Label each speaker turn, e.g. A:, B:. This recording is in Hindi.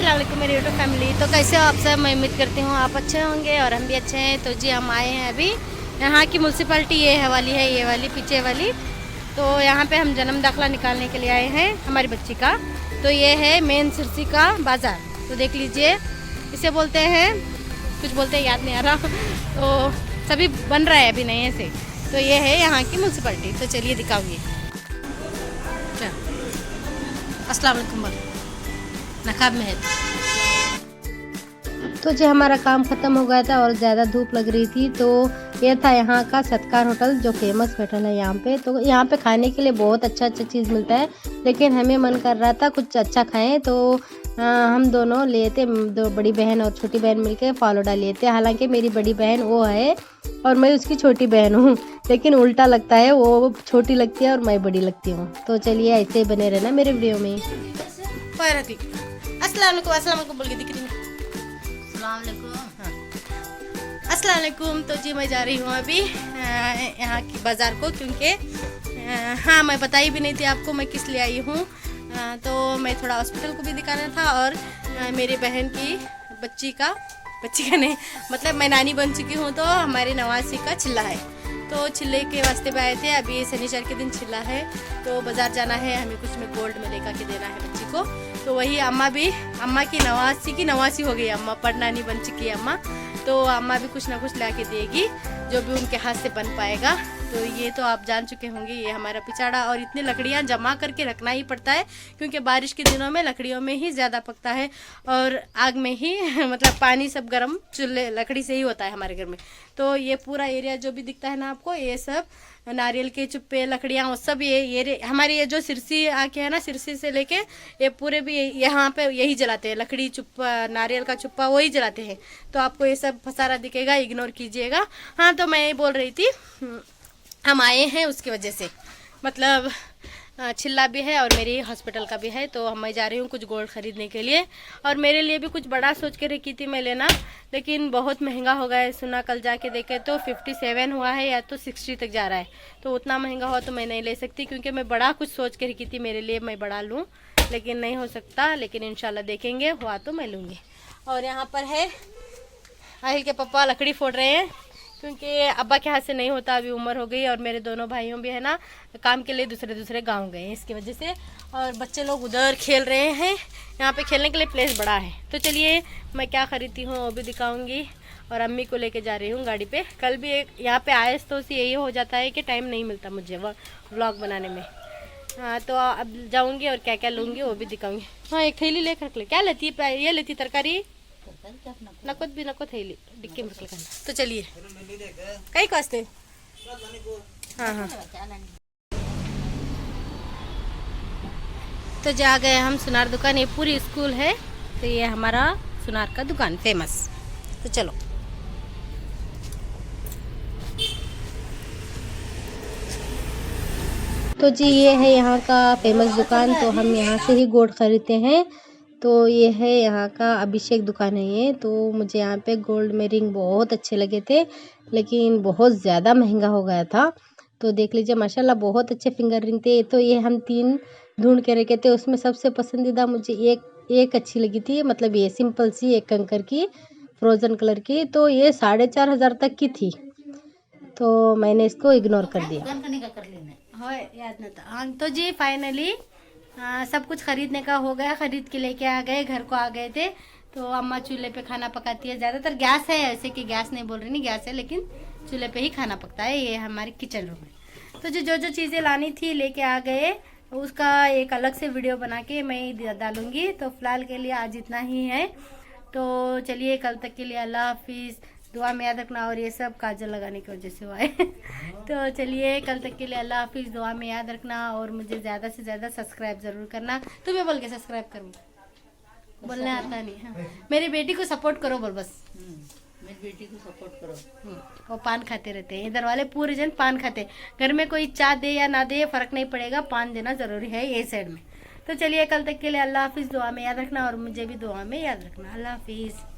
A: अस्सलाम वालेकुम मेरी यूट्यूब फैमिली। तो कैसे हो आप सब? मैं उम्मीद करती हूँ आप अच्छे होंगे और हम भी अच्छे हैं। तो जी हम आए हैं अभी यहाँ की म्यूनसिपैलिटी ये है वाली है, ये वाली पीछे वाली। तो यहाँ पे हम जन्म दाखिला निकालने के लिए आए हैं हमारी बच्ची का। तो ये है मेन सिरसी का बाज़ार। तो देख लीजिए, इसे बोलते हैं, कुछ बोलते हैं याद नहीं आ रहा। तो सभी बन रहा है अभी नए से। तो ये है यहाँ की म्यूनसिपैलिटी। तो चलिए दिखाऊंगी। अस्सलाम वालेकुम नकाब में है। तो जी हमारा काम ख़त्म हो गया था और ज़्यादा धूप लग रही थी। तो ये था यहाँ का सत्कार होटल, जो फेमस होटल है यहाँ पे। तो यहाँ पे खाने के लिए बहुत अच्छा चीज़ मिलता है, लेकिन हमें मन कर रहा था कुछ अच्छा खाएं। तो हम दोनों लिए थे, दो बड़ी बहन और छोटी बहन मिलके फालूदा लिए थे। हालांकि मेरी बड़ी बहन वो है और मैं उसकी छोटी बहन हूँ, लेकिन उल्टा लगता है, वो छोटी लगती है और मैं बड़ी लगती हूँ। तो चलिए ऐसे ही बने रहना मेरे वीडियो में। अस्सलाम वालेकुम बोल के दिख रही है। अस्सलाम वालेकुम। तो जी मैं जा रही हूँ अभी यहाँ की बाज़ार को, क्योंकि हाँ मैं बताई भी नहीं थी आपको मैं किस लिए आई हूँ। तो मैं थोड़ा हॉस्पिटल को भी दिखाना था और मेरी बहन की बच्ची का नहीं, मतलब मैं नानी बन चुकी हूँ। तो हमारे नवासी का चिल्ला है, तो चिल्ले के वास्ते भी आए थे। अभी शनिवार के दिन चिल्ला है, तो बाज़ार जाना है हमें, कुछ में गोल्ड में लेकर के देना है बच्ची को। तो वही अम्मा की नवासी हो गई, अम्मा पढ़नानी बन चुकी है अम्मा। तो अम्मा भी कुछ ना कुछ ला के देगी, जो भी उनके हाथ से बन पाएगा। तो ये तो आप जान चुके होंगे, ये हमारा पिछाड़ा। और इतनी लकड़ियाँ जमा करके रखना ही पड़ता है, क्योंकि बारिश के दिनों में लकड़ियों में ही ज़्यादा पकता है और आग में ही मतलब पानी सब गर्म चूल्हे लकड़ी से ही होता है हमारे घर में। तो ये पूरा एरिया जो भी दिखता है ना आपको, ये सब नारियल के चुप्पे लकड़ियाँ वो सब ये हमारे ये जो सिरसी आके है ना, सिरसी से लेके ये पूरे भी यहाँ पे यही जलाते हैं, लकड़ी चुप्पा नारियल का चुप्पा वही जलाते हैं। तो आपको ये सब सारा दिखेगा, इग्नोर कीजिएगा। हाँ तो मैं ये बोल रही थी, हम आए हैं उसकी वजह से, मतलब चिल्ला भी है और मेरी हॉस्पिटल का भी है। तो मैं जा रही हूँ कुछ गोल्ड ख़रीदने के लिए, और मेरे लिए भी कुछ बड़ा सोच के रखी थी मैं लेना, लेकिन बहुत महंगा हो गया है। सुना कल जाके देखे तो 57 हुआ है या तो 60 तक जा रहा है। तो उतना महंगा हो तो मैं नहीं ले सकती, क्योंकि मैं बड़ा कुछ सोच के रखी थी मेरे लिए, मैं बड़ा लूँ, लेकिन नहीं हो सकता। लेकिन इंशाल्लाह देखेंगे, हुआ तो मैं लूँगी। और यहाँ पर है आहिल के पापा लकड़ी फोड़ रहे हैं, क्योंकि अब्बा के हाथ से नहीं होता, अभी उम्र हो गई। और मेरे दोनों भाइयों भी है ना काम के लिए दूसरे गांव गए हैं इसकी वजह से। और बच्चे लोग उधर खेल रहे हैं, यहाँ पे खेलने के लिए प्लेस बड़ा है। तो चलिए मैं क्या खरीदती हूँ वो भी दिखाऊंगी, और अम्मी को लेके जा रही हूँ गाड़ी पे। कल भी यहाँ पे आए तो यही हो जाता है कि टाइम नहीं मिलता मुझे व्लॉग बनाने में। हाँ तो अब जाऊँगी और क्या क्या लूँगी वो भी दिखाऊँगी। हाँ एक थैली लेकर रख ले। क्या लेती है? ये लेती तरकारी नको भी नको थैली डिक्की में रख लेना। तो चलिए कई वास्ते। हाँ हाँ तो जा गए हम सुनार दुकान, ये पूरी स्कूल है। तो ये हमारा सुनार का दुकान फेमस। तो चलो तो जी ये है यहाँ का फेमस दुकान। तो हम यहाँ से ही गोल्ड खरीदते हैं। तो ये है यहाँ का अभिषेक दुकान है ये। तो मुझे यहाँ पे गोल्ड में रिंग बहुत अच्छे लगे थे, लेकिन बहुत ज़्यादा महंगा हो गया था। तो देख लीजिए माशाल्लाह बहुत अच्छे फिंगर रिंग थे। तो ये हम 3 ढूंढ के रखे थे, उसमें सबसे पसंदीदा मुझे एक अच्छी लगी थी, मतलब ये सिंपल सी एक कंकर की फ्रोज़न कलर की। तो ये 4,500 तक की थी, तो मैंने इसको इग्नोर कर दिया। हाँ याद नहीं था। हाँ तो जी फाइनली सब कुछ खरीदने का हो गया, खरीद के लेके आ गए, घर को आ गए थे। तो अम्मा चूल्हे पे खाना पकाती है, ज़्यादातर गैस है, ऐसे कि गैस नहीं बोल रही, नहीं गैस है, लेकिन चूल्हे पे ही खाना पकता है। ये हमारी किचन रूम है। तो जो चीज़ें लानी थी लेके आ गए, उसका एक अलग से वीडियो बना के मैं डालूँगी। तो फ़िलहाल के लिए आज इतना ही है। तो चलिए कल तक के लिए अल्लाह हाफिज़, दुआ में याद रखना। और ये सब काजल लगाने की वजह से हुआ है। तो चलिए कल तक के लिए अल्लाह हाफिज़, दुआ में याद रखना, और मुझे ज़्यादा से ज़्यादा सब्सक्राइब ज़रूर करना। तुम्हें बोल के सब्सक्राइब करूँ, बोलने आता नहीं। हाँ मेरी बेटी को सपोर्ट करो बोल, बस मेरी बेटी को सपोर्ट करो। वो पान खाते रहते हैं, इधर वाले पूरे जन पान खाते। घर में कोई चाय दे या ना दे फ़र्क नहीं पड़ेगा, पान देना ज़रूरी है ये साइड में। तो चलिए कल तक के लिए अल्लाह हाफिज़, दुआ में याद रखना, और मुझे भी दुआ में याद रखना। अल्लाह हाफिज़।